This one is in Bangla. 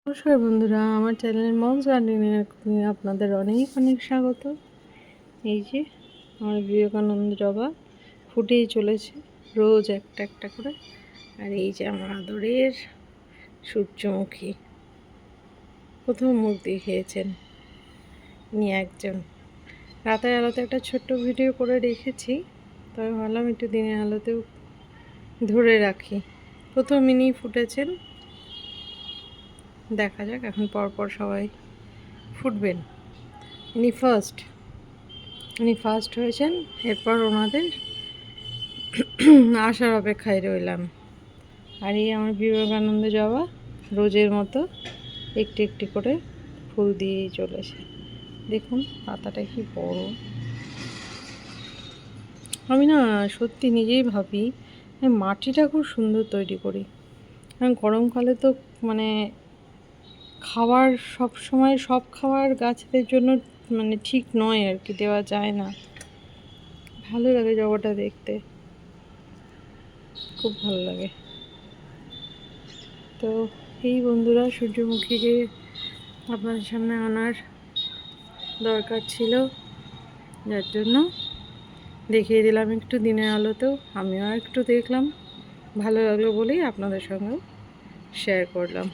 নমস্কার বন্ধুরা, আমার চ্যানেল মমস গার্ডেনে আপনাদের অনেক অনেক স্বাগত। এই যে আমার বিবেকানন্দ জবা ফুটেই চলেছে রোজ একটা একটা করে। আর এই যে আমার আদরের সূর্যমুখী, প্রথম মুখ দেখিয়েছেন ইনি একজন। রাতের আলোতে একটা ছোট্ট ভিডিও করে রেখেছি, তবে ভাবলাম একটু দিনের আলোতেও ধরে রাখি। প্রথম ইনি ফুটেছেন, দেখা যাক এখন পরপর সবাই ফুটবেন। ইনি ফার্স্ট হয়েছেন, এরপর ওনাদের আসার অপেক্ষায় রইলাম। আর এই আমার বিবেকানন্দ জবা রোজের মতো একটি একটি করে ফুল দিয়েই চলেছে। দেখুন পাতাটা কি বড়। আমি না সত্যি নিজেই ভাবি মাটিটা খুব সুন্দর তৈরি করি, কারণ গরমকালে তো মানে খাবার সব সময় সব খাবার গাছেদের জন্য মানে ঠিক নয় আর কি, দেওয়া যায় না। ভালো লাগে জবাটা দেখতে, খুব ভালো লাগে। তো এই বন্ধুরা, সূর্যমুখীকে আপনাদের সামনে আনার দরকার ছিল, যার জন্য দেখিয়ে দিলাম একটু দিনের আলোতেও। আমিও একটু দেখলাম, ভালো লাগলো বলেই আপনাদের সঙ্গেও শেয়ার করলাম।